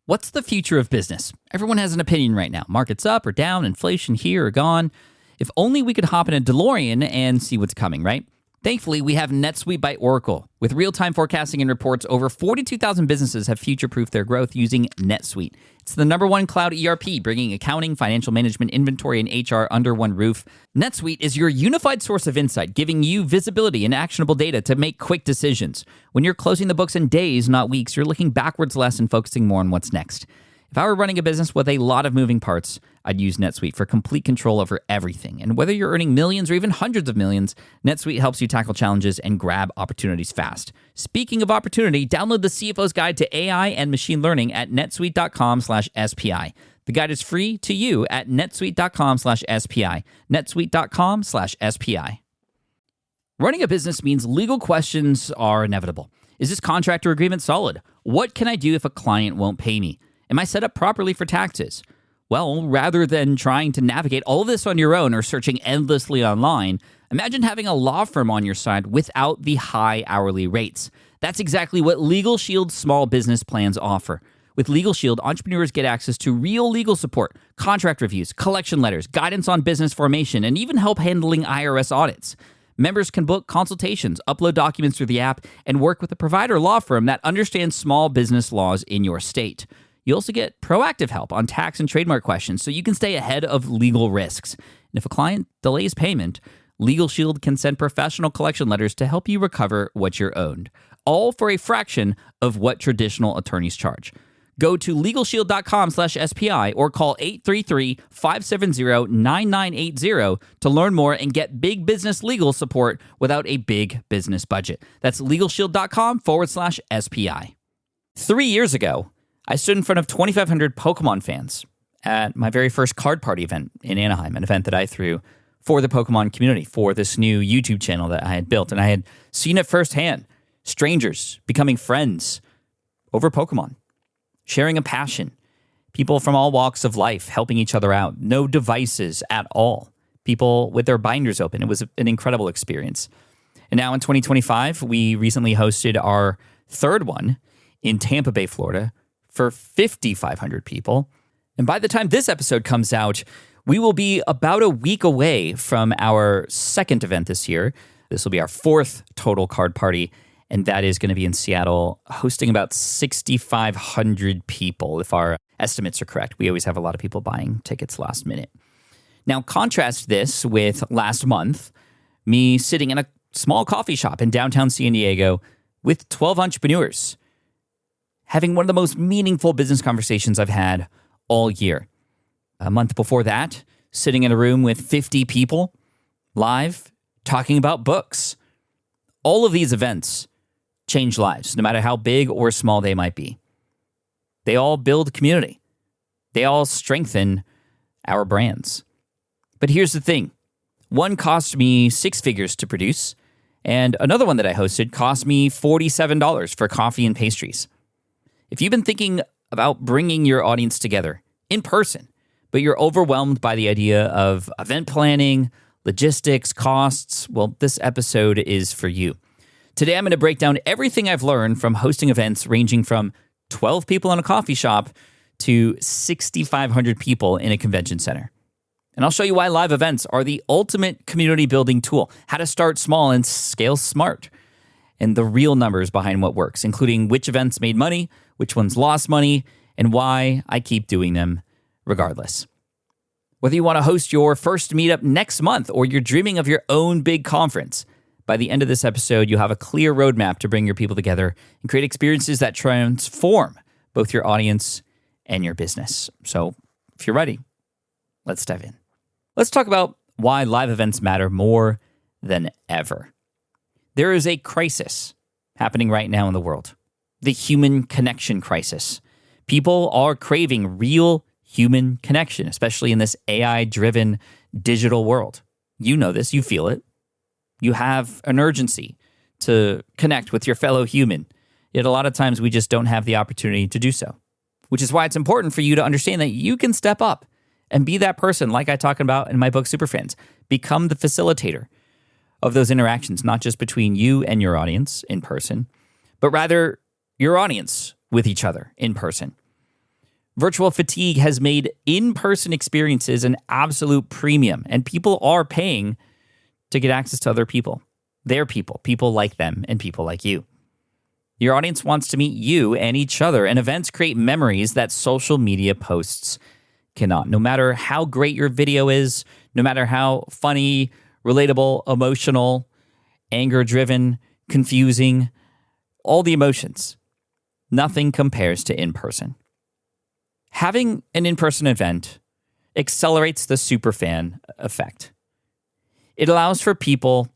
What's the future of business? Everyone has an opinion right now. Markets up or down, inflation here or gone. If only we could hop in a DeLorean and see what's coming, right? Thankfully, we have NetSuite by Oracle. With real-time forecasting and reports, over 42,000 businesses have future-proofed their growth using NetSuite. It's the #1 cloud ERP, bringing accounting, financial management, inventory, and HR under one roof. NetSuite is your unified source of insight, giving you visibility and actionable data to make quick decisions. When you're closing the books in days, not weeks, you're looking backwards less and focusing more on what's next. If I were running a business with a lot of moving parts, I'd use NetSuite for complete control over everything. And whether you're earning millions or even hundreds of millions, NetSuite helps you tackle challenges and grab opportunities fast. Speaking of opportunity, download the CFO's Guide to AI and Machine Learning at netsuite.com/SPI. The guide is free to you at netsuite.com/SPI. netsuite.com/SPI. Running a business means legal questions are inevitable. Is this contract or agreement solid? What can I do if a client won't pay me? Am I set up properly for taxes? Well, rather than trying to navigate all of this on your own or searching endlessly online, imagine having a law firm on your side without the high hourly rates. That's exactly what Legal Shield's small business plans offer. With Legal Shield, entrepreneurs get access to real legal support, contract reviews, collection letters, guidance on business formation, and even help handling IRS audits. Members can book consultations, upload documents through the app, and work with a provider law firm that understands small business laws in your state. You also get proactive help on tax and trademark questions so you can stay ahead of legal risks. And if a client delays payment, Legal Shield can send professional collection letters to help you recover what you're owed, all for a fraction of what traditional attorneys charge. Go to LegalShield.com/SPI or call 833-570-9980 to learn more and get big business legal support without a big business budget. That's LegalShield.com/SPI. 3 years ago, I stood in front of 2,500 Pokemon fans at my very first card party event in Anaheim, an event that I threw for the Pokemon community, for this new YouTube channel that I had built. And I had seen it firsthand, strangers becoming friends over Pokemon, sharing a passion, people from all walks of life helping each other out, no devices at all, people with their binders open. It was an incredible experience. And now in 2025, we recently hosted our third one in Tampa Bay, Florida, for 5,500 people. And by the time this episode comes out, we will be about a week away from our second event this year. This will be our fourth total card party, and that is going to be in Seattle, hosting about 6,500 people, if our estimates are correct. We always have a lot of people buying tickets last minute. Now, contrast this with last month, me sitting in a small coffee shop in downtown San Diego with 12 entrepreneurs, having one of the most meaningful business conversations I've had all year. A month before that, sitting in a room with 50 people, live, talking about books. All of these events change lives, no matter how big or small they might be. They all build community. They all strengthen our brands. But here's the thing. One cost me 6 figures to produce, and another one that I hosted cost me $47 for coffee and pastries. If you've been thinking about bringing your audience together in person, but you're overwhelmed by the idea of event planning, logistics, costs, well, this episode is for you. Today, I'm going to break down everything I've learned from hosting events ranging from 12 people in a coffee shop to 6,500 people in a convention center. And I'll show you why live events are the ultimate community building tool, how to start small and scale smart, and the real numbers behind what works, including which events made money, which ones lost money, and why I keep doing them regardless. Whether you want to host your first meetup next month or you're dreaming of your own big conference, by the end of this episode, you'll have a clear roadmap to bring your people together and create experiences that transform both your audience and your business. So if you're ready, let's dive in. Let's talk about why live events matter more than ever. There is a crisis happening right now in the world, the human connection crisis. People are craving real human connection, especially in this AI-driven digital world. You know this, you feel it. You have an urgency to connect with your fellow human, yet a lot of times we just don't have the opportunity to do so, which is why it's important for you to understand that you can step up and be that person like I talk about in my book, Superfans. Become the facilitator of those interactions, not just between you and your audience in person, but rather your audience with each other in person. Virtual fatigue has made in-person experiences an absolute premium, and people are paying to get access to other people, their people like them, and people like you. Your audience wants to meet you and each other, and events create memories that social media posts cannot. No matter how great your video is, no matter how funny, relatable, emotional, anger-driven, confusing, all the emotions, nothing compares to in-person. Having an in-person event accelerates the superfan effect. It allows for people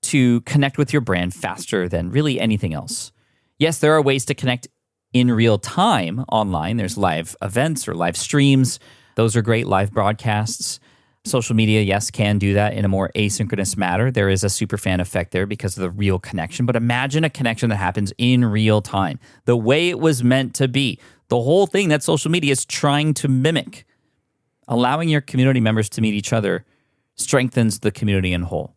to connect with your brand faster than really anything else. Yes, there are ways to connect in real time online. There's live events or live streams. Those are great, live broadcasts. Social media, yes, can do that in a more asynchronous manner. There is a superfan effect there because of the real connection. But imagine a connection that happens in real time, the way it was meant to be. The whole thing that social media is trying to mimic. Allowing your community members to meet each other strengthens the community in whole.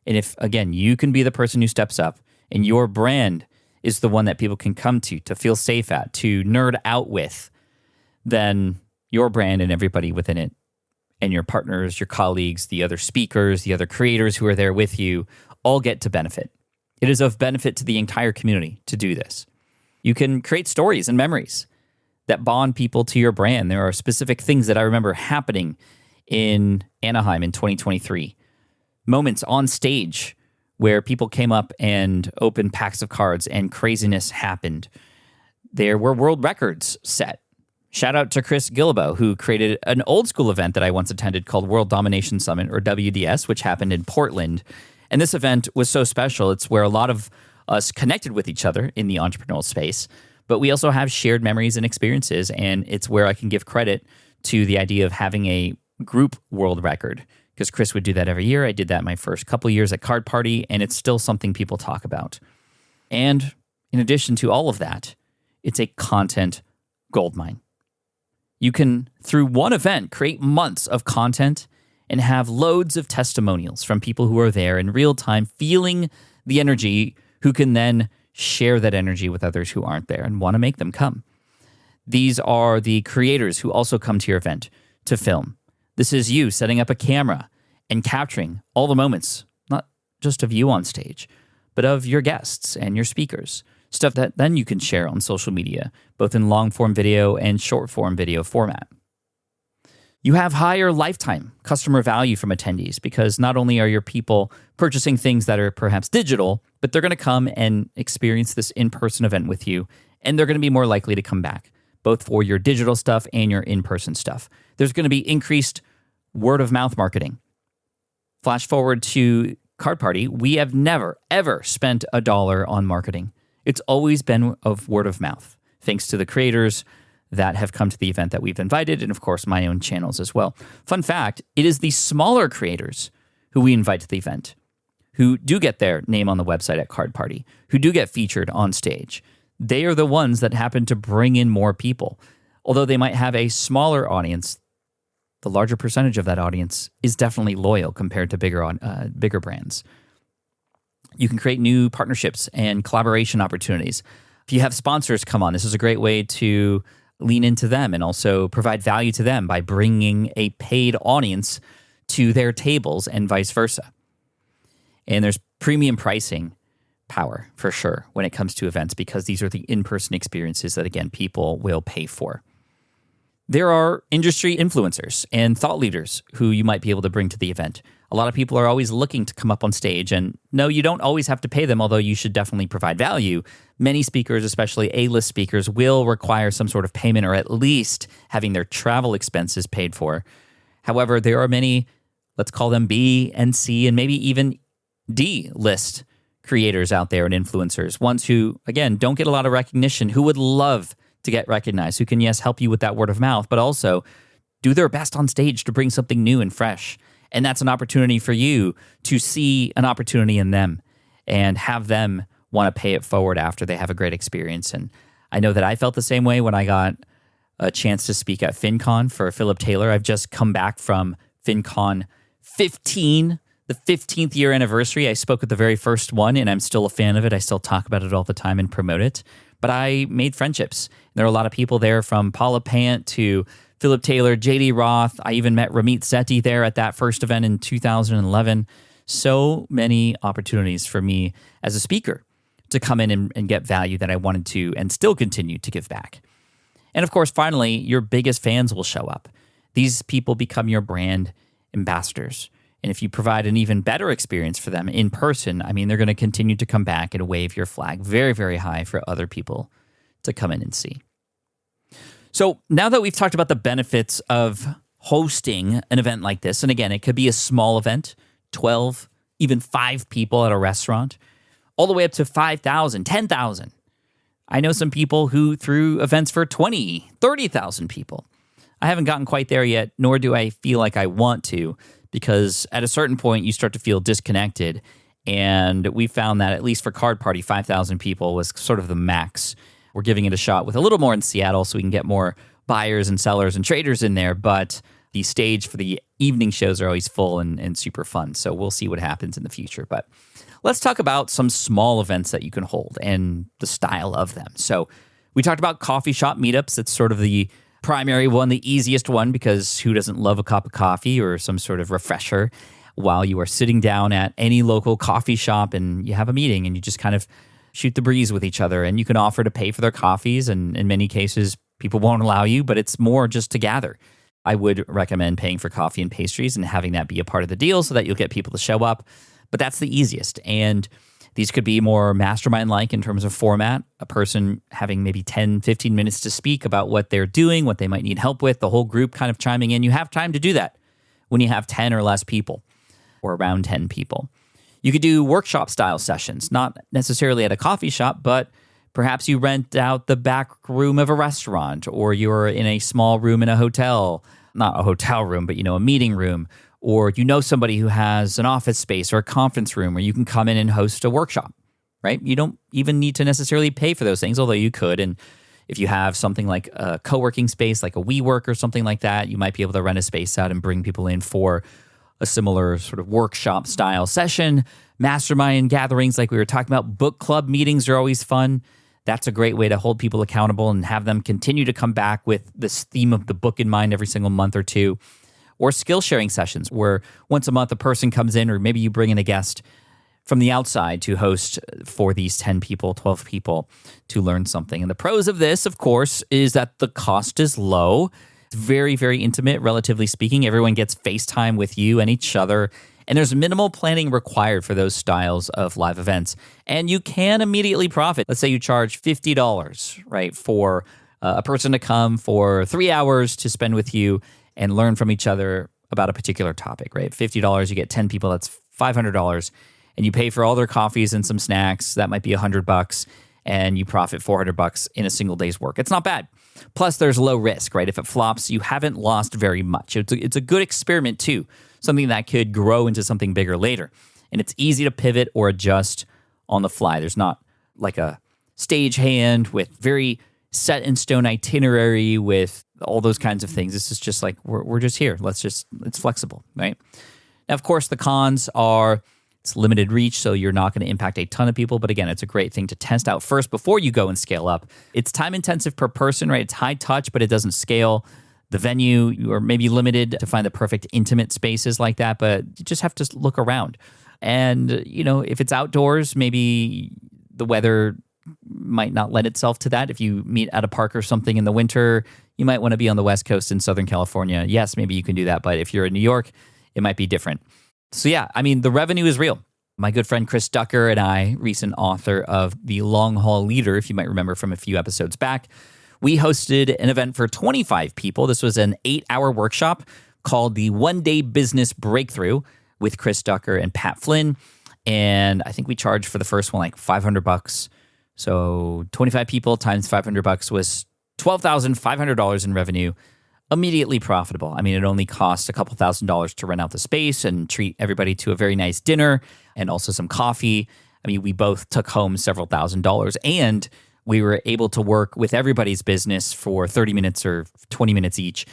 And if, again, you can be the person who steps up and your brand is the one that people can come to feel safe at, to nerd out with, then your brand and everybody within it and your partners, your colleagues, the other speakers, the other creators who are there with you, all get to benefit. It is of benefit to the entire community to do this. You can create stories and memories that bond people to your brand. There are specific things that I remember happening in Anaheim in 2023. Moments on stage where people came up and opened packs of cards and craziness happened. There were world records set. Shout out to Chris Guillebeau, who created an old school event that I once attended called World Domination Summit, or WDS, which happened in Portland. And this event was so special. It's where a lot of us connected with each other in the entrepreneurial space, but we also have shared memories and experiences, and it's where I can give credit to the idea of having a group world record, because Chris would do that every year. I did that my first couple years at Card Party, and it's still something people talk about. And in addition to all of that, it's a content goldmine. You can, through one event, create months of content and have loads of testimonials from people who are there in real time, feeling the energy, who can then share that energy with others who aren't there and want to make them come. These are the creators who also come to your event to film. This is you setting up a camera and capturing all the moments, not just of you on stage, but of your guests and your speakers. Stuff that then you can share on social media, both in long-form video and short-form video format. You have higher lifetime customer value from attendees because not only are your people purchasing things that are perhaps digital, but they're going to come and experience this in-person event with you, and they're going to be more likely to come back, both for your digital stuff and your in-person stuff. There's going to be increased word-of-mouth marketing. Flash forward to Card Party, we have never, ever spent $1 on marketing. It's always been of word of mouth, thanks to the creators that have come to the event that we've invited, and of course, my own channels as well. Fun fact, it is the smaller creators who we invite to the event, who do get their name on the website at Card Party, who do get featured on stage. They are the ones that happen to bring in more people. Although they might have a smaller audience, the larger percentage of that audience is definitely loyal compared to bigger brands. You can create new partnerships and collaboration opportunities. If you have sponsors come on, this is a great way to lean into them and also provide value to them by bringing a paid audience to their tables and vice versa. And there's premium pricing power for sure when it comes to events because these are the in-person experiences that, again, people will pay for. There are industry influencers and thought leaders who you might be able to bring to the event. A lot of people are always looking to come up on stage, and no, you don't always have to pay them, although you should definitely provide value. Many speakers, especially A-list speakers, will require some sort of payment or at least having their travel expenses paid for. However, there are many, let's call them B and C and maybe even D-list creators out there and influencers, ones who, again, don't get a lot of recognition, who would love to get recognized, who can, yes, help you with that word of mouth, but also do their best on stage to bring something new and fresh. And that's an opportunity for you to see an opportunity in them and have them want to pay it forward after they have a great experience. And I know that I felt the same way when I got a chance to speak at FinCon for Philip Taylor. I've just come back from FinCon 15, the 15th year anniversary. I spoke at the very first one, and I'm still a fan of it. I still talk about it all the time and promote it. But I made friendships. There are a lot of people there, from Paula Pant to Philip Taylor, JD Roth. I even met Ramit Sethi there at that first event in 2011. So many opportunities for me as a speaker to come in and get value that I wanted to and still continue to give back. And of course, finally, your biggest fans will show up. These people become your brand ambassadors. And if you provide an even better experience for them in person, I mean, they're going to continue to come back and wave your flag very, very high for other people to come in and see. So now that we've talked about the benefits of hosting an event like this, and again, it could be a small event, 12, even 5 people at a restaurant, all the way up to 5,000, 10,000. I know some people who threw events for 20, 30,000 people. I haven't gotten quite there yet, nor do I feel like I want to, because at a certain point, you start to feel disconnected. And we found that, at least for Card Party, 5,000 people was sort of the max. We're giving it a shot with a little more in Seattle so we can get more buyers and sellers and traders in there. But the stage for the evening shows are always full and super fun. So we'll see what happens in the future. But let's talk about some small events that you can hold and the style of them. So we talked about coffee shop meetups. It's sort of the primary one, the easiest one, because who doesn't love a cup of coffee or some sort of refresher while you are sitting down at any local coffee shop and you have a meeting and you just kind of shoot the breeze with each other. And you can offer to pay for their coffees, and in many cases, people won't allow you, but it's more just to gather. I would recommend paying for coffee and pastries and having that be a part of the deal so that you'll get people to show up. But that's the easiest. And these could be more mastermind-like in terms of format, a person having maybe 10, 15 minutes to speak about what they're doing, what they might need help with, the whole group kind of chiming in. You have time to do that when you have 10 or less people, or around 10 people. You could do workshop-style sessions, not necessarily at a coffee shop, but perhaps you rent out the back room of a restaurant, or you're in a small room in a hotel, not a hotel room, but a meeting room, or somebody who has an office space or a conference room where you can come in and host a workshop, right? You don't even need to necessarily pay for those things, although you could. And if you have something like a co-working space, like a WeWork or something like that, you might be able to rent a space out and bring people in for a similar sort of workshop style session. Mastermind gatherings, like we were talking about, book club meetings are always fun. That's a great way to hold people accountable and have them continue to come back with this theme of the book in mind every single month or two. Or skill sharing sessions where once a month a person comes in, or maybe you bring in a guest from the outside to host for these 10 people, 12 people to learn something. And the pros of this, of course, is that the cost is low. It's very, very intimate, relatively speaking. Everyone gets FaceTime with you and each other. And there's minimal planning required for those styles of live events. And you can immediately profit. Let's say you charge $50, right, for a person to come for 3 hours to spend with you and learn from each other about a particular topic, right? $50, you get 10 people, that's $500. And you pay for all their coffees and some snacks, that might be $100. And you profit $400 in a single day's work. It's not bad. Plus, there's low risk, right? If it flops, you haven't lost very much. It's a good experiment, too. Something that could grow into something bigger later. And it's easy to pivot or adjust on the fly. There's not like a stagehand with very set in stone itinerary with all those kinds of things. This is just like, we're just here. It's flexible, right? Now, of course, the cons are it's limited reach, so you're not going to impact a ton of people. But again, it's a great thing to test out first before you go and scale up. It's time intensive per person, right? It's high touch, but it doesn't scale. The venue, you are maybe limited to find the perfect intimate spaces like that, but you just have to look around. And, if it's outdoors, maybe the weather might not lend itself to that. If you meet at a park or something in the winter, you might want to be on the West Coast in Southern California. Yes, maybe you can do that. But if you're in New York, it might be different. So yeah, the revenue is real. My good friend Chris Ducker and I, recent author of The Long Haul Leader, if you might remember from a few episodes back, we hosted an event for 25 people. This was an 8-hour workshop called the One Day Business Breakthrough with Chris Ducker and Pat Flynn. And I think we charged for the first one like $500. So 25 people times $500 was $12,500 in revenue, immediately profitable. It only cost a couple $1,000s to rent out the space and treat everybody to a very nice dinner and also some coffee. We both took home several $1,000s, and we were able to work with everybody's business for 30 minutes or 20 minutes each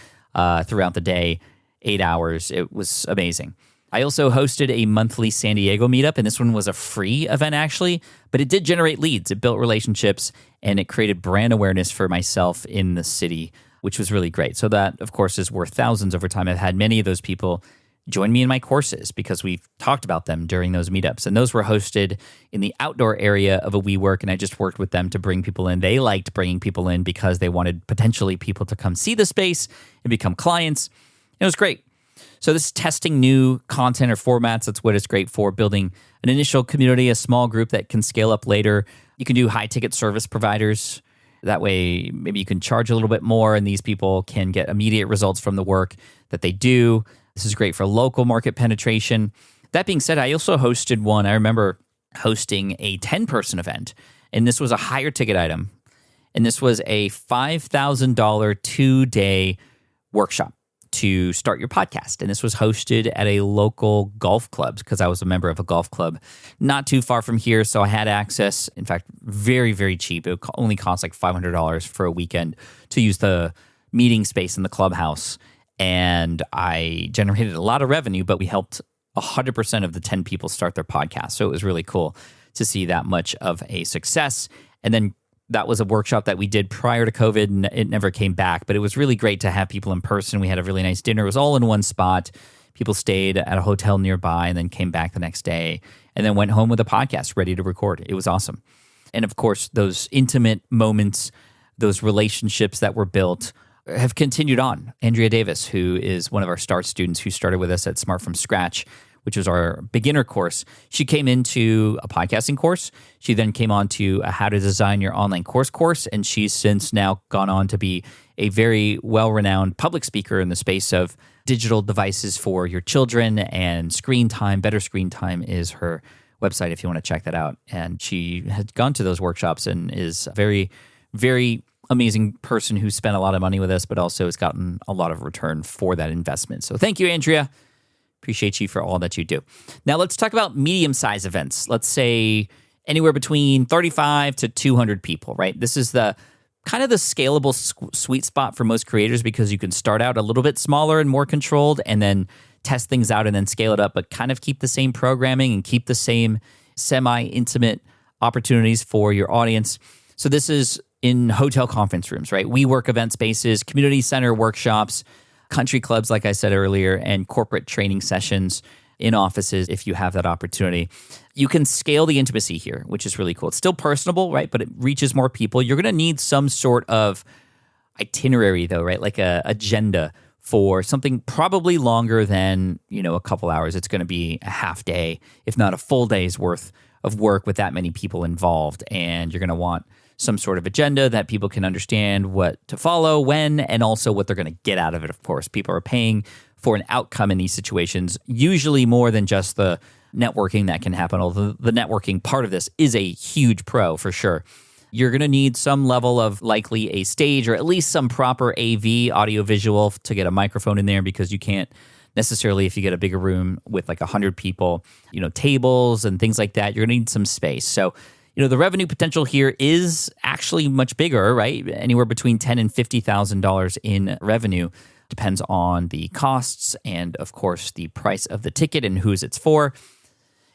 throughout the day, 8 hours. It was amazing. I also hosted a monthly San Diego meetup, and this one was a free event actually, but it did generate leads. It built relationships, and it created brand awareness for myself in the city, which was really great. So that, of course, is worth thousands over time. I've had many of those people join me in my courses because we've talked about them during those meetups. And those were hosted in the outdoor area of a WeWork, and I just worked with them to bring people in. They liked bringing people in because they wanted potentially people to come see the space and become clients. It was great. So this is testing new content or formats. That's what it's great for, building an initial community, a small group that can scale up later. You can do high-ticket service providers. That way, maybe you can charge a little bit more, and these people can get immediate results from the work that they do. This is great for local market penetration. That being said, I also hosted one. I remember hosting a 10-person event, and this was a higher ticket item. And this was a $5,000 2-day workshop to start your podcast. And this was hosted at a local golf club because I was a member of a golf club not too far from here. So I had access, in fact, very, very cheap. It only cost like $500 for a weekend to use the meeting space in the clubhouse. And I generated a lot of revenue, but we helped 100% of the 10 people start their podcast. So it was really cool to see that much of a success. And then that was a workshop that we did prior to COVID, and it never came back. But it was really great to have people in person. We had a really nice dinner. It was all in one spot. People stayed at a hotel nearby and then came back the next day and then went home with a podcast ready to record. It was awesome. And of course, those intimate moments, those relationships that were built have continued on. Andrea Davis, who is one of our START students who started with us at Smart from Scratch, which was our beginner course. She came into a podcasting course. She then came on to a how to design your online course, and she's since now gone on to be a very well-renowned public speaker in the space of digital devices for your children and screen time. Better Screen Time is her website if you want to check that out. And she had gone to those workshops and is a very, very amazing person who spent a lot of money with us, but also has gotten a lot of return for that investment. So thank you, Andrea. Appreciate you for all that you do. Now let's talk about medium-sized events. Let's say anywhere between 35 to 200 people, right? This is the kind of the scalable sweet spot for most creators because you can start out a little bit smaller and more controlled and then test things out and then scale it up, but kind of keep the same programming and keep the same semi-intimate opportunities for your audience. So this is in hotel conference rooms, right? WeWork event spaces, community center workshops, country clubs, like I said earlier, and corporate training sessions in offices if you have that opportunity. You can scale the intimacy here, which is really cool. It's still personable, right? But it reaches more people. You're going to need some sort of itinerary, though, right? Like a agenda for something probably longer than, a couple hours. It's going to be a half day, if not a full day's worth of work with that many people involved. And you're going to want some sort of agenda that people can understand what to follow, when, and also what they're going to get out of it, of course. People are paying for an outcome in these situations, usually more than just the networking that can happen, although the networking part of this is a huge pro for sure. You're going to need some level of likely a stage or at least some proper AV, audiovisual, to get a microphone in there because you can't necessarily, if you get a bigger room with like 100 people, tables and things like that, you're going to need some space. So the revenue potential here is actually much bigger, right? Anywhere between $10,000 and $50,000 in revenue. Depends on the costs and, of course, the price of the ticket and whose it's for.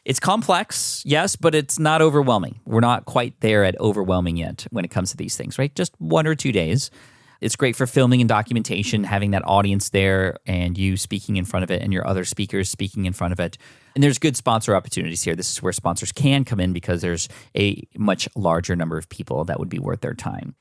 It's complex, yes, but it's not overwhelming. We're not quite there at overwhelming yet when it comes to these things, right? Just 1 or 2 days. It's great for filming and documentation, having that audience there and you speaking in front of it and your other speakers speaking in front of it. And there's good sponsor opportunities here. This is where sponsors can come in because there's a much larger number of people that would be worth their time.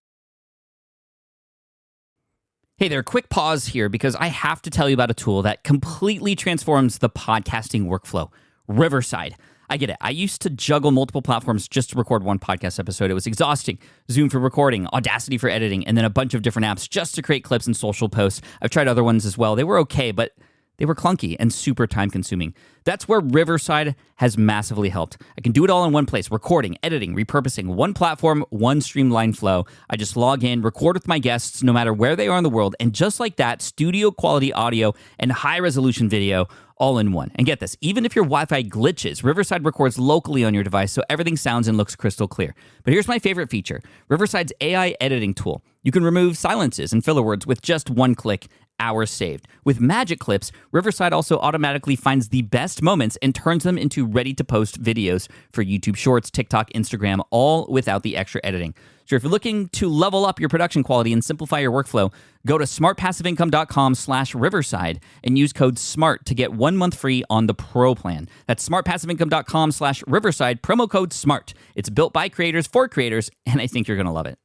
Hey there, quick pause here because I have to tell you about a tool that completely transforms the podcasting workflow, Riverside. I get it. I used to juggle multiple platforms just to record one podcast episode. It was exhausting. Zoom for recording, Audacity for editing, and then a bunch of different apps just to create clips and social posts. I've tried other ones as well. They were okay, but they were clunky and super time-consuming. That's where Riverside has massively helped. I can do it all in one place, recording, editing, repurposing, one platform, one streamlined flow. I just log in, record with my guests no matter where they are in the world, and just like that, studio-quality audio and high-resolution video all in one. And get this, even if your Wi-Fi glitches, Riverside records locally on your device so everything sounds and looks crystal clear. But here's my favorite feature, Riverside's AI editing tool. You can remove silences and filler words with just one click hours saved. With Magic Clips, Riverside also automatically finds the best moments and turns them into ready-to-post videos for YouTube Shorts, TikTok, Instagram, all without the extra editing. So if you're looking to level up your production quality and simplify your workflow, go to smartpassiveincome.com/Riverside and use code SMART to get 1 month free on the Pro plan. That's smartpassiveincome.com/Riverside, promo code SMART. It's built by creators for creators, and I think you're going to love it.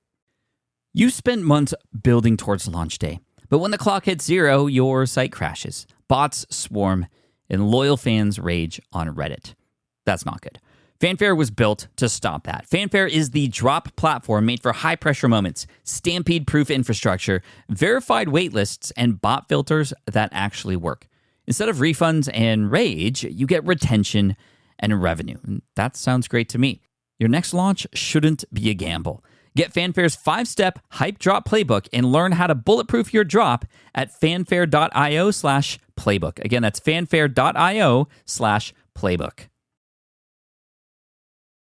You spent months building towards launch day, but when the clock hits 0, your site crashes. Bots swarm, and loyal fans rage on Reddit. That's not good. Fanfare was built to stop that. Fanfare is the drop platform made for high-pressure moments, stampede-proof infrastructure, verified waitlists, and bot filters that actually work. Instead of refunds and rage, you get retention and revenue. And that sounds great to me. Your next launch shouldn't be a gamble. Get Fanfare's 5-step hype drop playbook and learn how to bulletproof your drop at fanfare.io/playbook. Again, that's fanfare.io/playbook.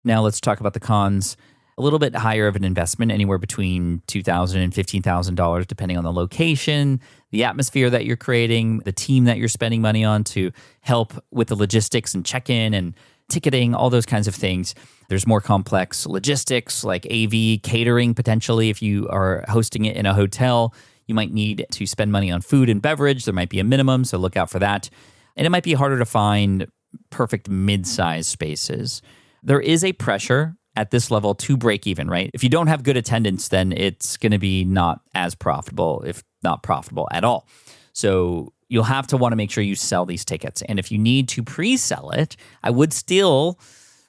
Now let's talk about the cons. A little bit higher of an investment, anywhere between $2,000 and $15,000, depending on the location, the atmosphere that you're creating, the team that you're spending money on to help with the logistics and check-in and ticketing, all those kinds of things. There's more complex logistics like AV, catering potentially. If you are hosting it in a hotel, you might need to spend money on food and beverage. There might be a minimum, so look out for that. And it might be harder to find perfect mid-size spaces. There is a pressure at this level to break even, right? If you don't have good attendance, then it's going to be not as profitable, if not profitable at all. So you'll have to want to make sure you sell these tickets. And if you need to pre-sell it, I would still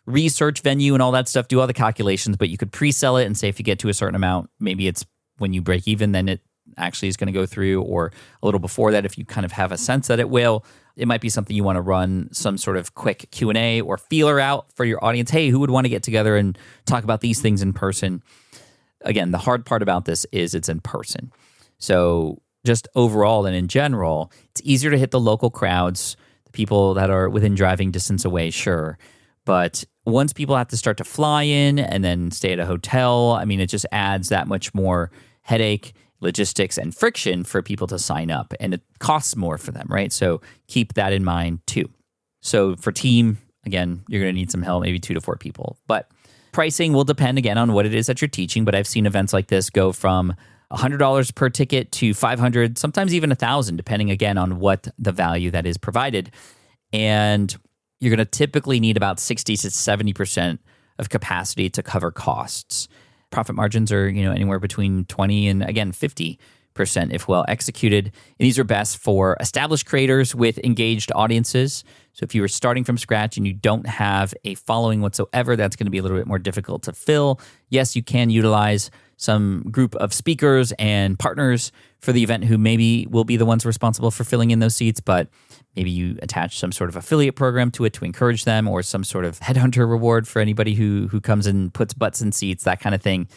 research venue and all that stuff, do all the calculations, but you could pre-sell it and say if you get to a certain amount, maybe it's when you break even, then it actually is going to go through, or a little before that if you kind of have a sense that it will. It might be something you want to run some sort of quick Q&A or feeler out for your audience. Hey, who would want to get together and talk about these things in person? Again, the hard part about this is it's in person. So just overall and in general, it's easier to hit the local crowds, the people that are within driving distance away, sure. But once people have to start to fly in and then stay at a hotel, I mean, it just adds that much more headache, logistics, and friction for people to sign up. And it costs more for them, right? So keep that in mind too. So for team, again, you're going to need some help, maybe 2 to 4 people. But pricing will depend again on what it is that you're teaching. But I've seen events like this go from $100 per ticket to $500, sometimes even $1,000, depending again on what the value that is provided. And you're going to typically need about 60 to 70% of capacity to cover costs. Profit margins are, anywhere between 20 and again 50% if well executed. And these are best for established creators with engaged audiences. So if you were starting from scratch and you don't have a following whatsoever, that's going to be a little bit more difficult to fill. Yes, you can utilize some group of speakers and partners for the event who maybe will be the ones responsible for filling in those seats, but maybe you attach some sort of affiliate program to it to encourage them, or some sort of headhunter reward for anybody who comes and puts butts in seats, that kind of thing.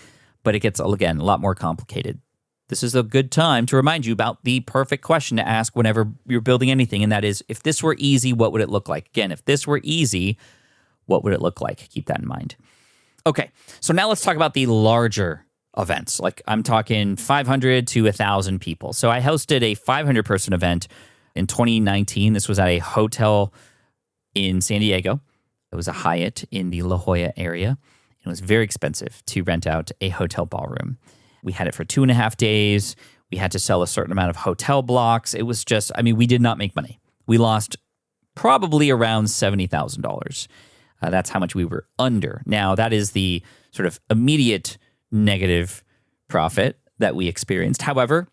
But it gets, again, a lot more complicated. This is a good time to remind you about the perfect question to ask whenever you're building anything, and that is, if this were easy, what would it look like? Again, if this were easy, what would it look like? Keep that in mind. Okay, so now let's talk about the larger events. Like I'm talking 500 to 1,000 people. So I hosted a 500-person event in 2019. This was at a hotel in San Diego. It was a Hyatt in the La Jolla area. It was very expensive to rent out a hotel ballroom. We had it for 2.5 days. We had to sell a certain amount of hotel blocks. It was just, we did not make money. We lost probably around $70,000. That's how much we were under. Now, that is the sort of immediate negative profit that we experienced. However,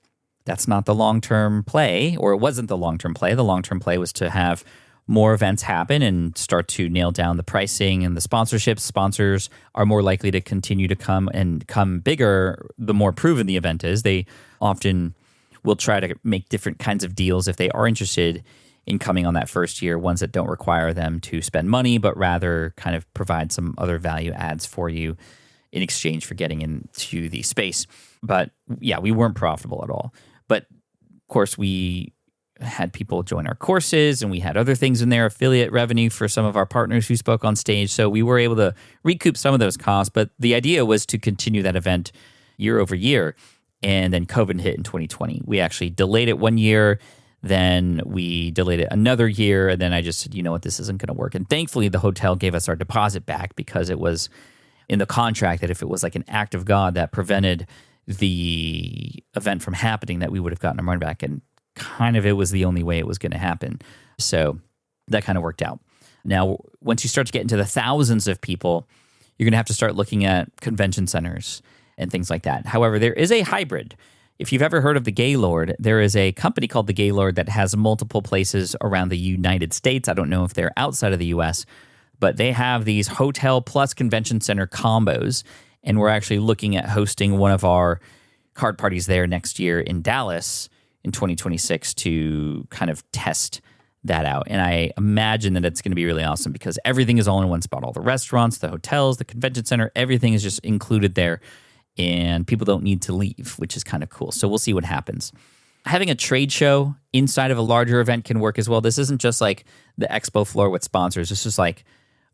that's not the long-term play, or it wasn't the long-term play. The long-term play was to have more events happen and start to nail down the pricing and the sponsorships. Sponsors are more likely to continue to come bigger the more proven the event is. They often will try to make different kinds of deals if they are interested in coming on that first year, ones that don't require them to spend money, but rather kind of provide some other value adds for you in exchange for getting into the space. But yeah, we weren't profitable at all. But of course, we had people join our courses, and we had other things in there, affiliate revenue for some of our partners who spoke on stage. So we were able to recoup some of those costs. But the idea was to continue that event year over year. And then COVID hit in 2020. We actually delayed it 1 year. Then we delayed it another year. And then I just said, you know what, this isn't going to work. And thankfully, the hotel gave us our deposit back because it was in the contract that if it was like an act of God that prevented the event from happening, that we would have gotten our money back. And kind of it was the only way it was going to happen. So that kind of worked out. Now, once you start to get into the thousands of people, you're going to have to start looking at convention centers and things like that. However, there is a hybrid. If you've ever heard of the Gaylord, there is a company called the Gaylord that has multiple places around the United States. I don't know if they're outside of the US, but they have these hotel plus convention center combos. And we're actually looking at hosting one of our card parties there next year in Dallas in 2026 to kind of test that out. And I imagine that it's going to be really awesome because everything is all in one spot. All the restaurants, the hotels, the convention center, everything is just included there. And people don't need to leave, which is kind of cool. So we'll see what happens. Having a trade show inside of a larger event can work as well. This isn't just like the expo floor with sponsors. This is like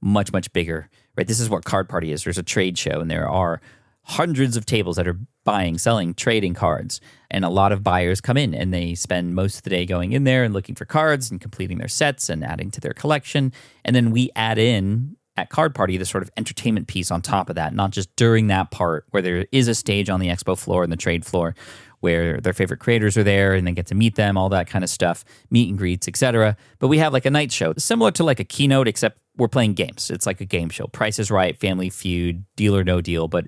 much, much bigger, right? This is what Card Party is. There's a trade show, and there are hundreds of tables that are buying, selling, trading cards. And a lot of buyers come in, and they spend most of the day going in there and looking for cards and completing their sets and adding to their collection. And then we add in at Card Party the sort of entertainment piece on top of that, not just during that part where there is a stage on the expo floor and the trade floor where their favorite creators are there and they get to meet them, all that kind of stuff, meet and greets, etc. But we have like a night show, similar to like a keynote, except we're playing games. It's like a game show. Price is Right, Family Feud, Deal or No Deal. But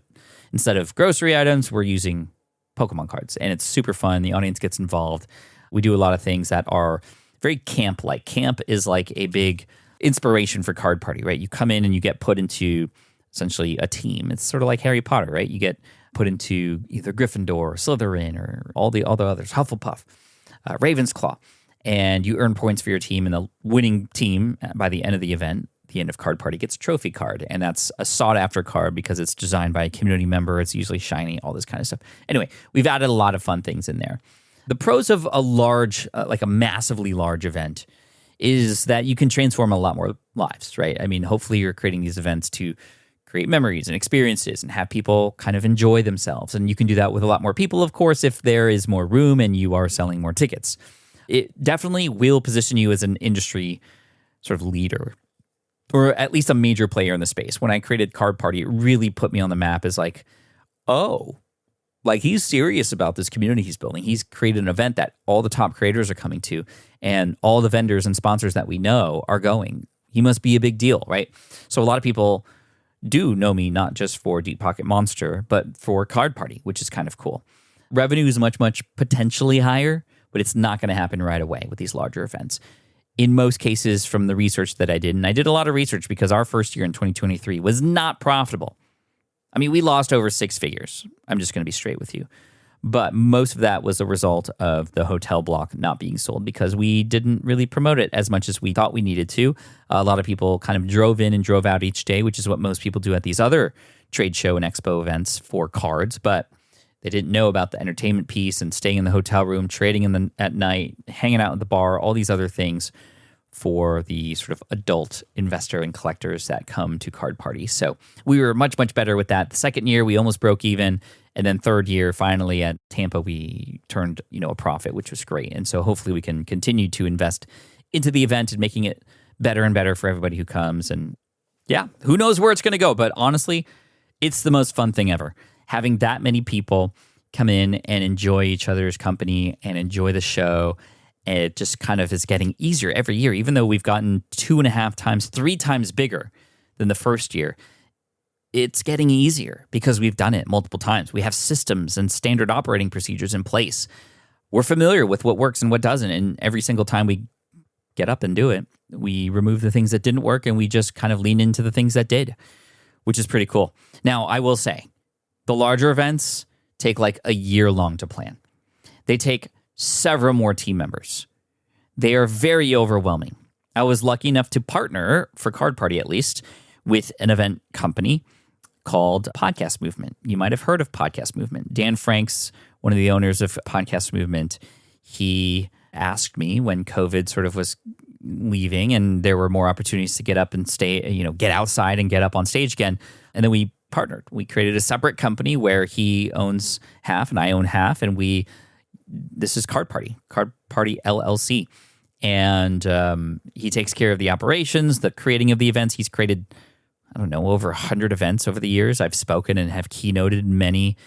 instead of grocery items, we're using Pokemon cards. And it's super fun. The audience gets involved. We do a lot of things that are very camp-like. Camp is like a big inspiration for Card Party, right? You come in and you get put into essentially a team. It's sort of like Harry Potter, right? You get put into either Gryffindor or Slytherin or all the others, Hufflepuff, Ravensclaw, and you earn points for your team. And the winning team by the end of the event, the end of Card Party, gets a trophy card, and that's a sought-after card because it's designed by a community member. It's usually shiny, all this kind of stuff. Anyway, we've added a lot of fun things in there. The pros of a large, like a massively large event, is that you can transform a lot more lives, right? I mean, hopefully you're creating these events to create memories and experiences and have people kind of enjoy themselves. And you can do that with a lot more people, of course, if there is more room and you are selling more tickets. It definitely will position you as an industry sort of leader, or at least a major player in the space. When I created Card Party, it really put me on the map as like, oh, like he's serious about this community he's building. He's created an event that all the top creators are coming to, and all the vendors and sponsors that we know are going. He must be a big deal, right? So a lot of people do know me not just for Deep Pocket Monster, but for Card Party, which is kind of cool. Revenue is much, much potentially higher, but it's not going to happen right away with these larger events. In most cases, from the research that I did, and I did a lot of research because our first year in 2023 was not profitable. I mean, we lost over six figures. I'm just going to be straight with you. But most of that was a result of the hotel block not being sold because we didn't really promote it as much as we thought we needed to. A lot of people kind of drove in and drove out each day, which is what most people do at these other trade show and expo events for cards. But they didn't know about the entertainment piece and staying in the hotel room, trading at night, hanging out at the bar, all these other things for the sort of adult investor and collectors that come to Card Party. So we were much, much better with that. The second year, we almost broke even. And then third year, finally at Tampa, we turned, a profit, which was great. And so hopefully we can continue to invest into the event and making it better and better for everybody who comes. And yeah, who knows where it's going to go. But honestly, it's the most fun thing ever. Having that many people come in and enjoy each other's company and enjoy the show. It just kind of is getting easier every year, even though we've gotten 2.5 times, 3 times bigger than the first year. It's getting easier because we've done it multiple times. We have systems and standard operating procedures in place. We're familiar with what works and what doesn't. And every single time we get up and do it, we remove the things that didn't work and we just kind of lean into the things that did, which is pretty cool. Now, I will say, the larger events take like a year long to plan. They take several more team members. They are very overwhelming. I was lucky enough to partner, for Card Party at least, with an event company called Podcast Movement. You might have heard of Podcast Movement. Dan Franks, one of the owners of Podcast Movement, he asked me when COVID sort of was leaving and there were more opportunities to get up and stay, get outside and get up on stage again. And then we partnered. We created a separate company where he owns half and I own half, and this is Card Party LLC. And he takes care of the operations, the creating of the events. He's created, I don't know, over 100 events over the years. I've spoken and have keynoted many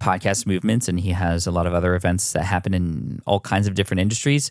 podcast movements, and he has a lot of other events that happen in all kinds of different industries.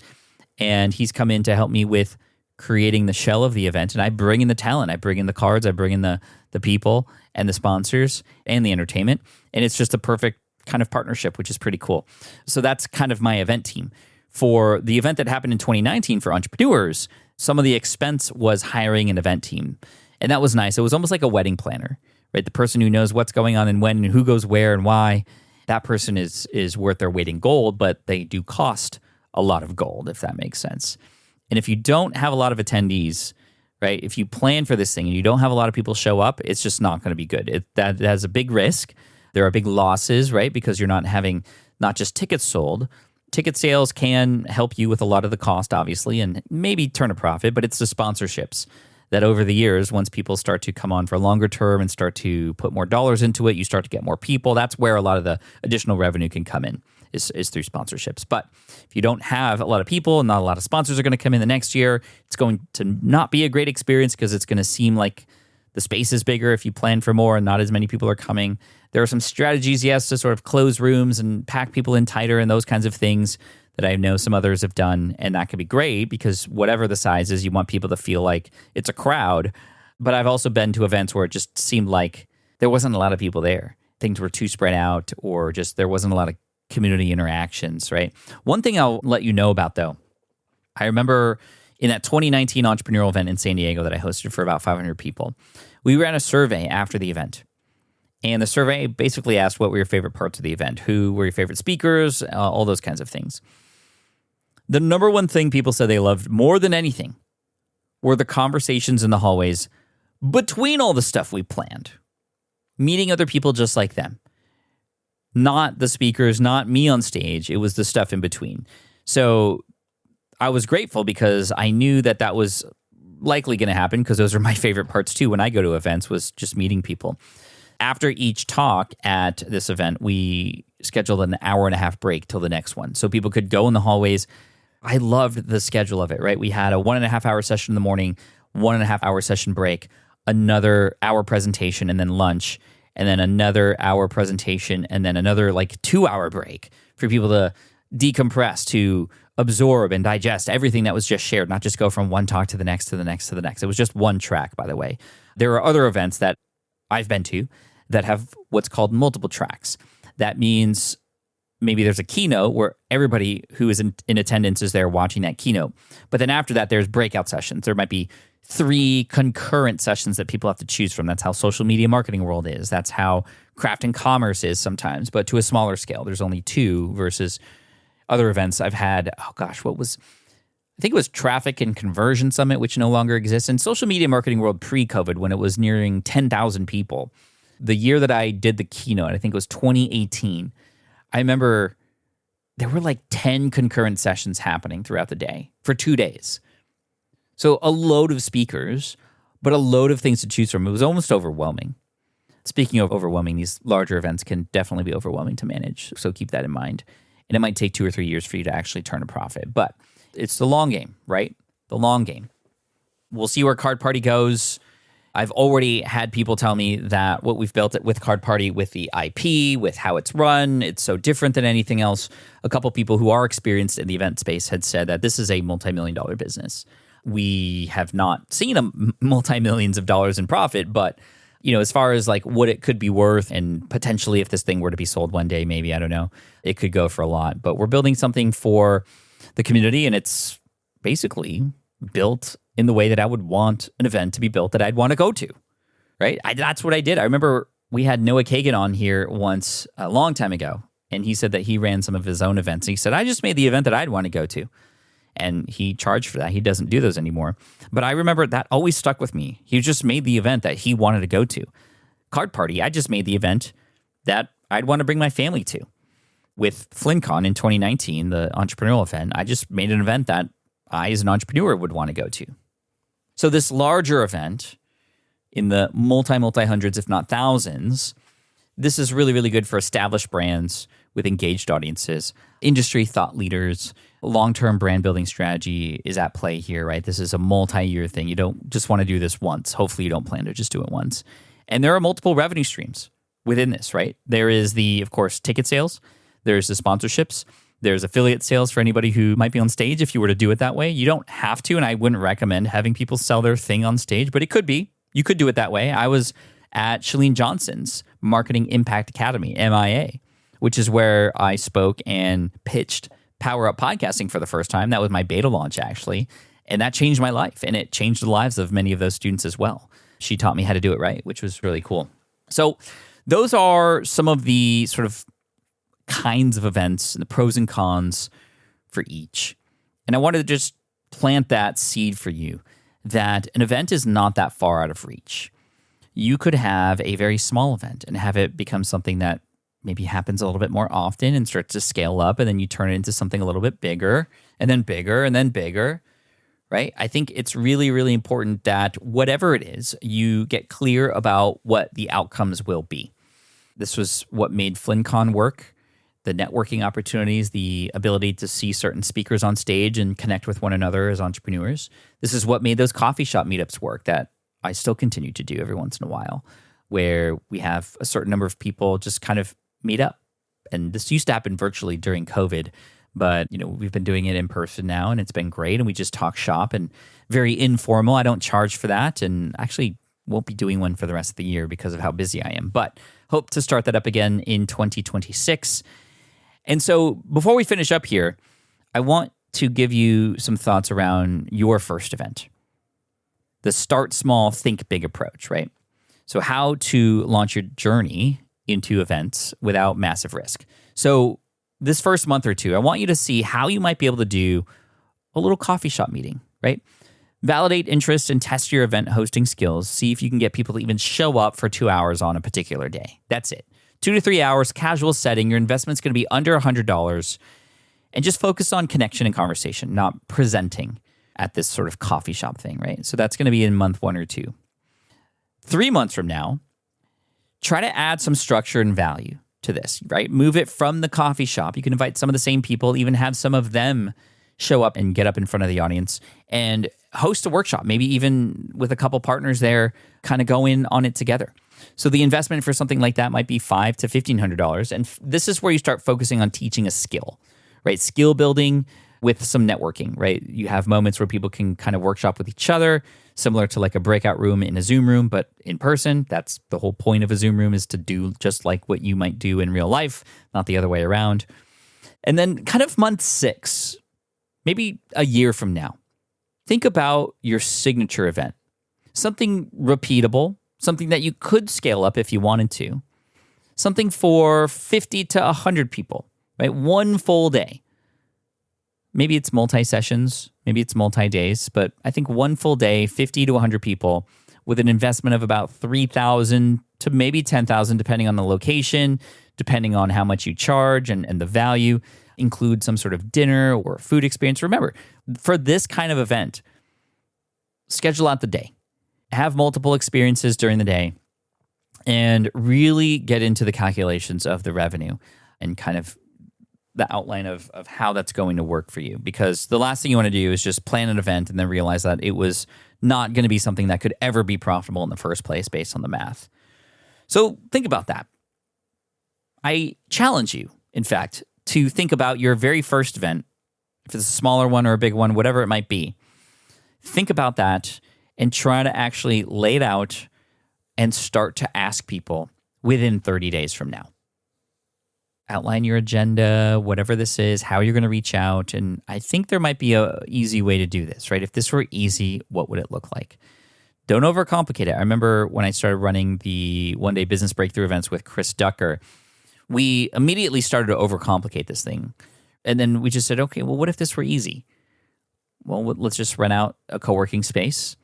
And he's come in to help me with creating the shell of the event. And I bring in the talent, I bring in the cards, I bring in the people and the sponsors and the entertainment. And it's just a perfect kind of partnership, which is pretty cool. So that's kind of my event team. For the event that happened in 2019 for entrepreneurs, some of the expense was hiring an event team. And that was nice. It was almost like a wedding planner, right? The person who knows what's going on and when and who goes where and why, that person is worth their weight in gold, but they do cost a lot of gold, if that makes sense. And if you don't have a lot of attendees, right, if you plan for this thing and you don't have a lot of people show up, it's just not going to be good. That has a big risk. There are big losses, right, because you're not having not just tickets sold. Ticket sales can help you with a lot of the cost, obviously, and maybe turn a profit, but it's the sponsorships that over the years, once people start to come on for a longer term and start to put more dollars into it, you start to get more people. That's where a lot of the additional revenue can come in, is through sponsorships. But if you don't have a lot of people and not a lot of sponsors are going to come in the next year, it's going to not be a great experience because it's going to seem like the space is bigger if you plan for more and not as many people are coming. There are some strategies, yes, to sort of close rooms and pack people in tighter and those kinds of things that I know some others have done, and that could be great because whatever the size is, you want people to feel like it's a crowd. But I've also been to events where it just seemed like there wasn't a lot of people there. Things were too spread out, or just there wasn't a lot of community interactions, right? One thing I'll let you know about, though, I remember in that 2019 entrepreneurial event in San Diego that I hosted for about 500 people, we ran a survey after the event. And the survey basically asked what were your favorite parts of the event, who were your favorite speakers, all those kinds of things. The number one thing people said they loved more than anything were the conversations in the hallways between all the stuff we planned. Meeting other people just like them. Not the speakers, not me on stage. It was the stuff in between. So I was grateful because I knew that was likely going to happen because those are my favorite parts too when I go to events, was just meeting people. After each talk at this event, we scheduled an hour and a half break till the next one. So people could go in the hallways. I loved the schedule of it, right? We had a 1.5 hour session in the morning, 1.5 hour session break, another hour presentation, and then lunch, and then another hour presentation, and then another 2-hour break for people to decompress, to absorb and digest everything that was just shared, not just go from one talk to the next, to the next, to the next. It was just one track, by the way. There are other events that I've been to that have what's called multiple tracks. That means maybe there's a keynote where everybody who is in attendance is there watching that keynote. But then after that, there's breakout sessions. There might be 3 concurrent sessions that people have to choose from. That's how social media marketing world is. That's how craft and commerce is sometimes, but to a smaller scale. There's only 2 versus other events I've had. Oh gosh, I think it was Traffic and Conversion Summit, which no longer exists. In social media marketing world pre-COVID, when it was nearing 10,000 people, the year that I did the keynote, I think it was 2018, I remember there were 10 concurrent sessions happening throughout the day for 2 days. So a load of speakers, but a load of things to choose from. It was almost overwhelming. Speaking of overwhelming, these larger events can definitely be overwhelming to manage. So keep that in mind. And it might take 2 or 3 years for you to actually turn a profit. But it's the long game, right? The long game. We'll see where Card Party goes. I've already had people tell me that what we've built with Card Party, with the IP, with how it's run, it's so different than anything else. A couple people who are experienced in the event space had said that this is a multi-million-dollar business. We have not seen a multi-millions of dollars in profit, but as far as what it could be worth, and potentially if this thing were to be sold one day, maybe, I don't know, it could go for a lot. But we're building something for the community, and it's basically built in the way that I would want an event to be built that I'd want to go to, right? That's what I did. I remember we had Noah Kagan on here once a long time ago, and he said that he ran some of his own events. He said, I just made the event that I'd want to go to. And he charged for that. He doesn't do those anymore. But I remember that always stuck with me. He just made the event that he wanted to go to. Card Party, I just made the event that I'd want to bring my family to. With FlynnCon in 2019, the entrepreneurial event, I just made an event that I, as an entrepreneur, would want to go to. So this larger event in the multi hundreds, if not thousands. This is really, really good for established brands with engaged audiences, industry thought leaders. Long-term brand building strategy is at play here, right? This is a multi-year thing. You don't just want to do this once. Hopefully you don't plan to just do it once. And there are multiple revenue streams within this, right? There is of course, ticket sales. There's the sponsorships. There's affiliate sales for anybody who might be on stage if you were to do it that way. You don't have to, and I wouldn't recommend having people sell their thing on stage, but it could be. You could do it that way. I was at Chalene Johnson's Marketing Impact Academy, MIA, which is where I spoke and pitched Power Up Podcasting for the first time. That was my beta launch, actually. And that changed my life, and it changed the lives of many of those students as well. She taught me how to do it right, which was really cool. So those are some of the sort of kinds of events, the pros and cons for each. And I wanted to just plant that seed for you that an event is not that far out of reach. You could have a very small event and have it become something that maybe happens a little bit more often and starts to scale up, and then you turn it into something a little bit bigger and then bigger and then bigger, right? I think it's really, really important that whatever it is, you get clear about what the outcomes will be. This was what made FlynnCon work, the networking opportunities, the ability to see certain speakers on stage and connect with one another as entrepreneurs. This is what made those coffee shop meetups work that I still continue to do every once in a while, where we have a certain number of people just kind of meet up. And this used to happen virtually during COVID, but we've been doing it in person now, and it's been great. And we just talk shop and very informal. I don't charge for that, and actually won't be doing one for the rest of the year because of how busy I am, but hope to start that up again in 2026. And so before we finish up here, I want to give you some thoughts around your first event. The start small, think big approach, right? So how to launch your journey into events without massive risk. So this first month or two, I want you to see how you might be able to do a little coffee shop meeting, right? Validate interest and test your event hosting skills. See if you can get people to even show up for 2 hours on a particular day. That's it. 2 to 3 hours, casual setting. Your investment's going to be under $100. And just focus on connection and conversation, not presenting at this sort of coffee shop thing, right? So that's going to be in month 1 or 2. 3 months from now, try to add some structure and value to this, right? Move it from the coffee shop. You can invite some of the same people, even have some of them show up and get up in front of the audience and host a workshop, maybe even with a couple partners there, kind of go in on it together. So the investment for something like that might be $500 to $1,500. And this is where you start focusing on teaching a skill, right? Skill building with some networking, right? You have moments where people can kind of workshop with each other, similar to like a breakout room in a Zoom room, but in person. That's the whole point of a Zoom room, is to do just like what you might do in real life, not the other way around. And then kind of month 6, maybe a year from now, think about your signature event, something repeatable, something that you could scale up if you wanted to, something for 50 to 100 people, right? One full day. Maybe it's multi-sessions, maybe it's multi-days, but I think one full day, 50 to 100 people with an investment of about $3,000 to maybe $10,000, depending on the location, depending on how much you charge and the value. Include some sort of dinner or food experience. Remember, for this kind of event, schedule out the day. Have multiple experiences during the day and really get into the calculations of the revenue and kind of the outline of how that's going to work for you. Because the last thing you want to do is just plan an event and then realize that it was not going to be something that could ever be profitable in the first place based on the math. So think about that. I challenge you, in fact, to think about your very first event, if it's a smaller one or a big one, whatever it might be. Think about that and try to actually lay it out and start to ask people within 30 days from now. Outline your agenda, whatever this is, how you're going to reach out. And I think there might be an easy way to do this, right? If this were easy, what would it look like? Don't overcomplicate it. I remember when I started running the one-day business breakthrough events with Chris Ducker, we immediately started to overcomplicate this thing. And then we just said, okay, well, what if this were easy? Well, let's just rent out a co-working space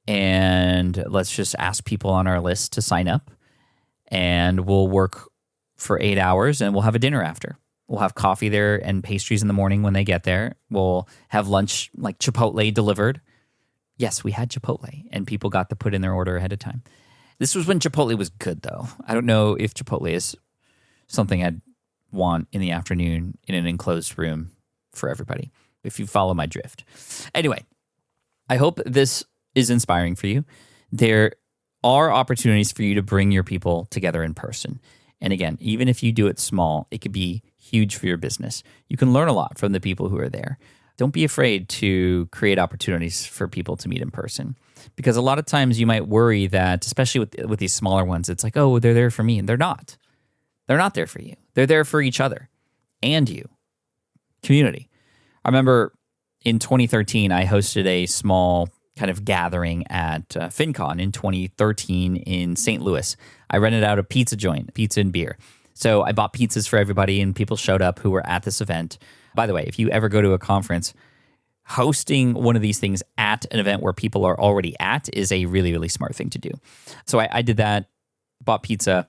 and let's just ask people on our list to sign up, and we'll work for 8 hours and we'll have a dinner after. We'll have coffee there and pastries in the morning when they get there. We'll have lunch like Chipotle delivered. Yes, we had Chipotle, and people got to put in their order ahead of time. This was when Chipotle was good, though. I don't know if Chipotle is something I'd want in the afternoon in an enclosed room for everybody, if you follow my drift. Anyway, I hope this is inspiring for you. There are opportunities for you to bring your people together in person. And again, even if you do it small, it could be huge for your business. You can learn a lot from the people who are there. Don't be afraid to create opportunities for people to meet in person, because a lot of times you might worry that, especially with these smaller ones, it's like, oh, they're there for me, and they're not. They're not there for you. They're there for each other and you. Community. I remember in 2013, I hosted a small kind of gathering at FinCon in 2013 in St. Louis. I rented out a pizza joint, pizza and beer. So I bought pizzas for everybody, and people showed up who were at this event. By the way, if you ever go to a conference, hosting one of these things at an event where people are already at is a really, really smart thing to do. So I did that, bought pizza,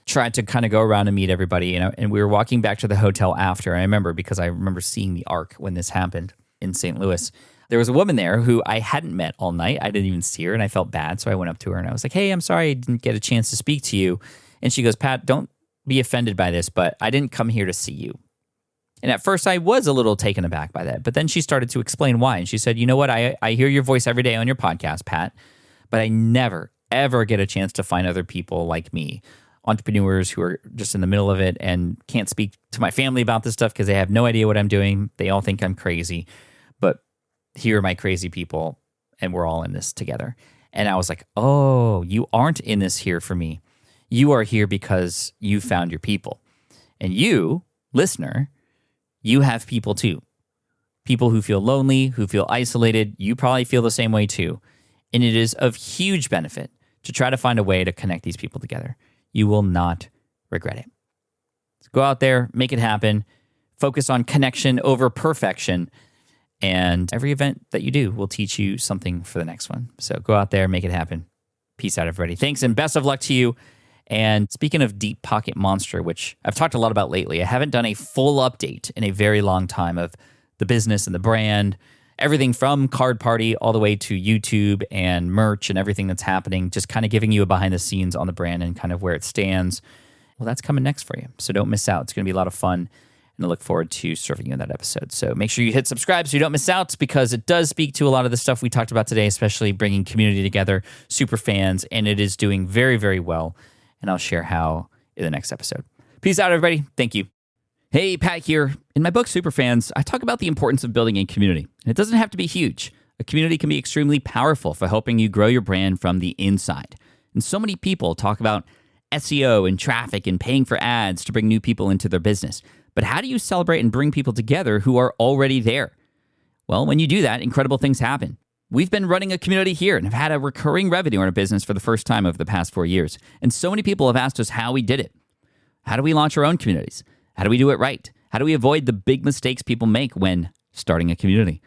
tried to kind of go around and meet everybody, and we were walking back to the hotel after. I remember because I remember seeing the Arc when this happened in St. Louis. There was a woman there who I hadn't met all night. I didn't even see her, and I felt bad. So I went up to her and I was like, hey, I'm sorry I didn't get a chance to speak to you. And she goes, Pat, don't be offended by this, but I didn't come here to see you. And at first I was a little taken aback by that, but then she started to explain why. And she said, you know what? I hear your voice every day on your podcast, Pat, but I never, ever get a chance to find other people like me, entrepreneurs who are just in the middle of it and can't speak to my family about this stuff because they have no idea what I'm doing. They all think I'm crazy, but here are my crazy people, and we're all in this together. And I was like, oh, you aren't in this here for me. You are here because you found your people. And you, listener, you have people too. People who feel lonely, who feel isolated. You probably feel the same way too. And it is of huge benefit to try to find a way to connect these people together. You will not regret it. So go out there, make it happen. Focus on connection over perfection. And every event that you do will teach you something for the next one. So go out there, make it happen. Peace out, everybody. Thanks, and best of luck to you. And speaking of Deep Pocket Monster, which I've talked a lot about lately, I haven't done a full update in a very long time of the business and the brand, everything from Card Party all the way to YouTube and merch and everything that's happening, just kind of giving you a behind the scenes on the brand and kind of where it stands. Well, that's coming next for you. So don't miss out. It's going to be a lot of fun. And I look forward to serving you in that episode. So make sure you hit subscribe so you don't miss out, because it does speak to a lot of the stuff we talked about today, especially bringing community together, super fans, and it is doing very, very well. And I'll share how in the next episode. Peace out, everybody. Thank you. Hey, Pat here. In my book, Superfans, I talk about the importance of building a community. And it doesn't have to be huge. A community can be extremely powerful for helping you grow your brand from the inside. And so many people talk about SEO and traffic and paying for ads to bring new people into their business. But how do you celebrate and bring people together who are already there? Well, when you do that, incredible things happen. We've been running a community here and have had a recurring revenue in our business for the first time over the past 4 years. And so many people have asked us how we did it. How do we launch our own communities? How do we do it right? How do we avoid the big mistakes people make when starting a community?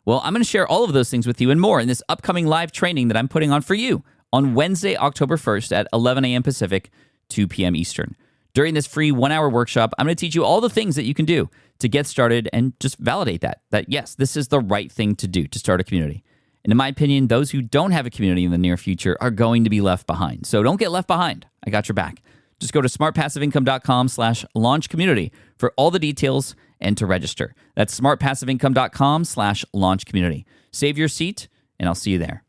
Well, I'm going to share all of those things with you and more in this upcoming live training that I'm putting on for you on Wednesday, October 1st at 11 a.m. Pacific, 2 p.m. Eastern. During this free 1-hour workshop, I'm going to teach you all the things that you can do to get started and just validate that yes, this is the right thing to do to start a community. And in my opinion, those who don't have a community in the near future are going to be left behind. So don't get left behind. I got your back. Just go to smartpassiveincome.com/launch community for all the details and to register. That's smartpassiveincome.com/launch community. Save your seat, and I'll see you there.